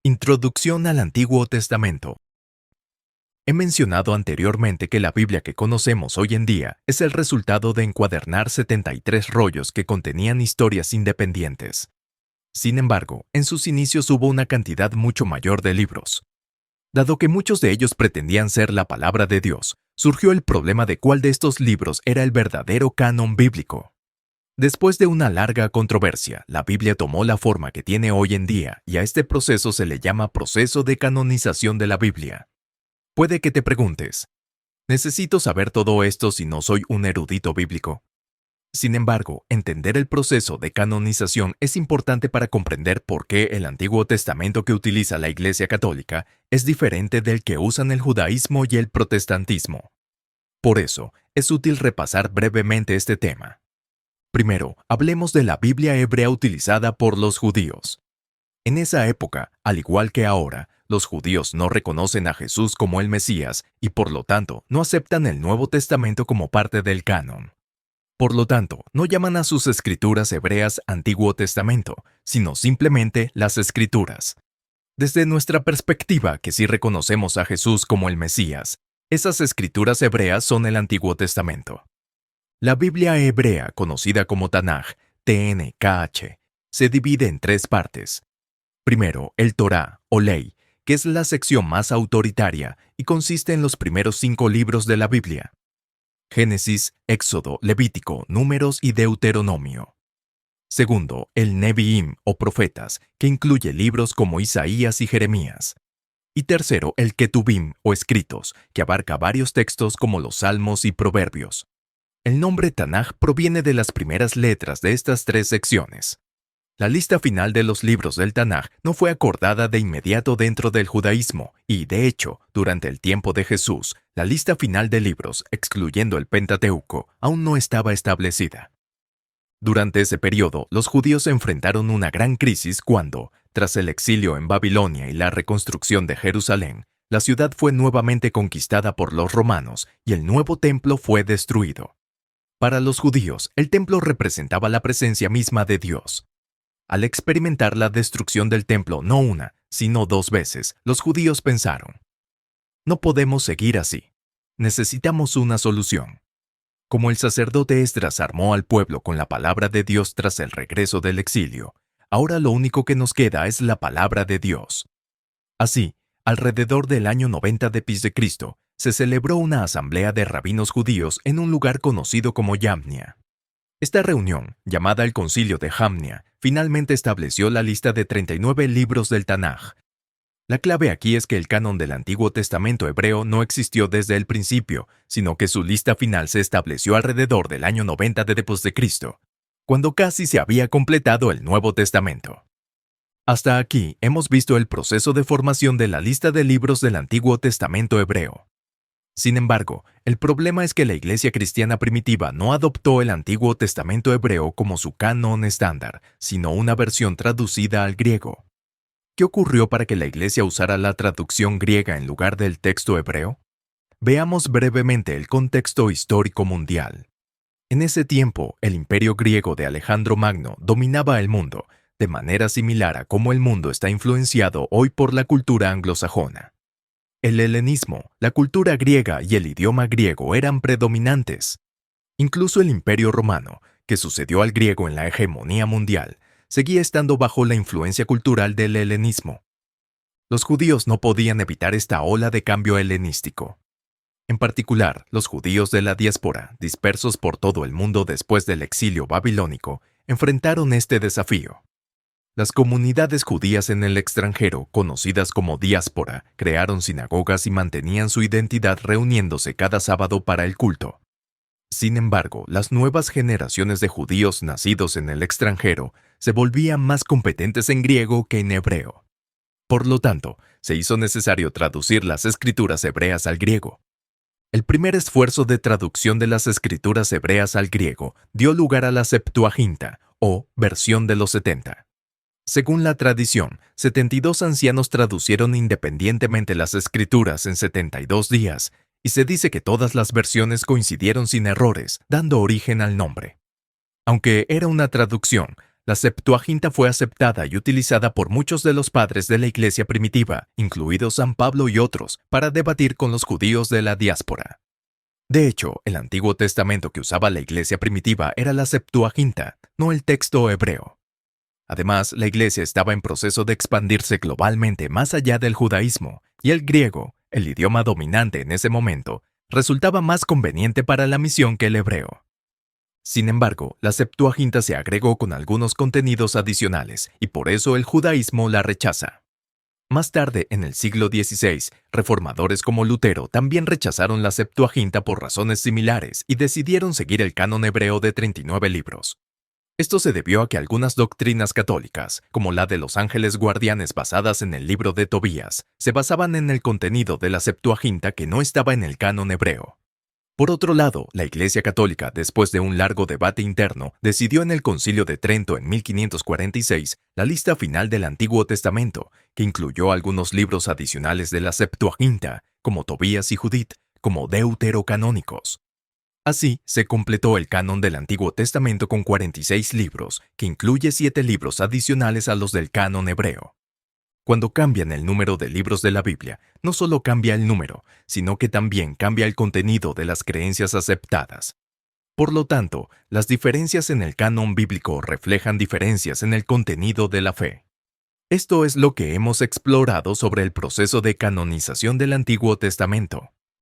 Introducción al Antiguo Testamento. He mencionado anteriormente que la Biblia que conocemos hoy en día es el resultado de encuadernar 73 rollos que contenían historias independientes. Sin embargo, en sus inicios hubo una cantidad mucho mayor de libros. Dado que muchos de ellos pretendían ser la palabra de Dios, surgió el problema de cuál de estos libros era el verdadero canon bíblico. Después de una larga controversia, la Biblia tomó la forma que tiene hoy en día y a este proceso se le llama proceso de canonización de la Biblia. Puede que te preguntes, ¿necesito saber todo esto si no soy un erudito bíblico? Sin embargo, entender el proceso de canonización es importante para comprender por qué el Antiguo Testamento que utiliza la Iglesia Católica es diferente del que usan el judaísmo y el protestantismo. Por eso, es útil repasar brevemente este tema. Primero, hablemos de la Biblia hebrea utilizada por los judíos. En esa época, al igual que ahora, los judíos no reconocen a Jesús como el Mesías y por lo tanto no aceptan el Nuevo Testamento como parte del canon. Por lo tanto, no llaman a sus escrituras hebreas Antiguo Testamento, sino simplemente las Escrituras. Desde nuestra perspectiva, que sí reconocemos a Jesús como el Mesías, esas escrituras hebreas son el Antiguo Testamento. La Biblia hebrea, conocida como Tanaj, TNKH, se divide en tres partes. Primero, el Torá, o ley, que es la sección más autoritaria y consiste en los primeros 5 libros de la Biblia: Génesis, Éxodo, Levítico, Números y Deuteronomio. Segundo, el Neviim, o profetas, que incluye libros como Isaías y Jeremías. Y tercero, el Ketubim, o escritos, que abarca varios textos como los Salmos y Proverbios. El nombre Tanaj proviene de las primeras letras de estas tres secciones. La lista final de los libros del Tanaj no fue acordada de inmediato dentro del judaísmo y, de hecho, durante el tiempo de Jesús, la lista final de libros, excluyendo el Pentateuco, aún no estaba establecida. Durante ese periodo, los judíos enfrentaron una gran crisis cuando, tras el exilio en Babilonia y la reconstrucción de Jerusalén, la ciudad fue nuevamente conquistada por los romanos y el nuevo templo fue destruido. Para los judíos, el templo representaba la presencia misma de Dios. Al experimentar la destrucción del templo no una, sino 2 veces, los judíos pensaron: no podemos seguir así. Necesitamos una solución. Como el sacerdote Esdras armó al pueblo con la palabra de Dios tras el regreso del exilio, ahora lo único que nos queda es la palabra de Dios. Así, alrededor del año 90 d.C., se celebró una asamblea de rabinos judíos en un lugar conocido como Yamnia. Esta reunión, llamada el Concilio de Jamnia, finalmente estableció la lista de 39 libros del Tanaj. La clave aquí es que el canon del Antiguo Testamento hebreo no existió desde el principio, sino que su lista final se estableció alrededor del año 90 d.C., cuando casi se había completado el Nuevo Testamento. Hasta aquí hemos visto el proceso de formación de la lista de libros del Antiguo Testamento hebreo. Sin embargo, el problema es que la Iglesia cristiana primitiva no adoptó el Antiguo Testamento hebreo como su canon estándar, sino una versión traducida al griego. ¿Qué ocurrió para que la Iglesia usara la traducción griega en lugar del texto hebreo? Veamos brevemente el contexto histórico mundial. En ese tiempo, el imperio griego de Alejandro Magno dominaba el mundo, de manera similar a cómo el mundo está influenciado hoy por la cultura anglosajona. El helenismo, la cultura griega y el idioma griego eran predominantes. Incluso el Imperio Romano, que sucedió al griego en la hegemonía mundial, seguía estando bajo la influencia cultural del helenismo. Los judíos no podían evitar esta ola de cambio helenístico. En particular, los judíos de la diáspora, dispersos por todo el mundo después del exilio babilónico, enfrentaron este desafío. Las comunidades judías en el extranjero, conocidas como diáspora, crearon sinagogas y mantenían su identidad reuniéndose cada sábado para el culto. Sin embargo, las nuevas generaciones de judíos nacidos en el extranjero se volvían más competentes en griego que en hebreo. Por lo tanto, se hizo necesario traducir las escrituras hebreas al griego. El primer esfuerzo de traducción de las escrituras hebreas al griego dio lugar a la Septuaginta, o versión de los 70. Según la tradición, 72 ancianos traducieron independientemente las escrituras en 72 días, y se dice que todas las versiones coincidieron sin errores, dando origen al nombre. Aunque era una traducción, la Septuaginta fue aceptada y utilizada por muchos de los padres de la Iglesia primitiva, incluidos San Pablo y otros, para debatir con los judíos de la diáspora. De hecho, el Antiguo Testamento que usaba la Iglesia primitiva era la Septuaginta, no el texto hebreo. Además, la Iglesia estaba en proceso de expandirse globalmente más allá del judaísmo, y el griego, el idioma dominante en ese momento, resultaba más conveniente para la misión que el hebreo. Sin embargo, la Septuaginta se agregó con algunos contenidos adicionales, y por eso el judaísmo la rechaza. Más tarde, en el siglo XVI, reformadores como Lutero también rechazaron la Septuaginta por razones similares y decidieron seguir el canon hebreo de 39 libros. Esto se debió a que algunas doctrinas católicas, como la de los ángeles guardianes basadas en el libro de Tobías, se basaban en el contenido de la Septuaginta que no estaba en el canon hebreo. Por otro lado, la Iglesia Católica, después de un largo debate interno, decidió en el Concilio de Trento en 1546 la lista final del Antiguo Testamento, que incluyó algunos libros adicionales de la Septuaginta, como Tobías y Judith, como deuterocanónicos. Así, se completó el canon del Antiguo Testamento con 46 libros, que incluye 7 libros adicionales a los del canon hebreo. Cuando cambian el número de libros de la Biblia, no solo cambia el número, sino que también cambia el contenido de las creencias aceptadas. Por lo tanto, las diferencias en el canon bíblico reflejan diferencias en el contenido de la fe. Esto es lo que hemos explorado sobre el proceso de canonización del Antiguo Testamento.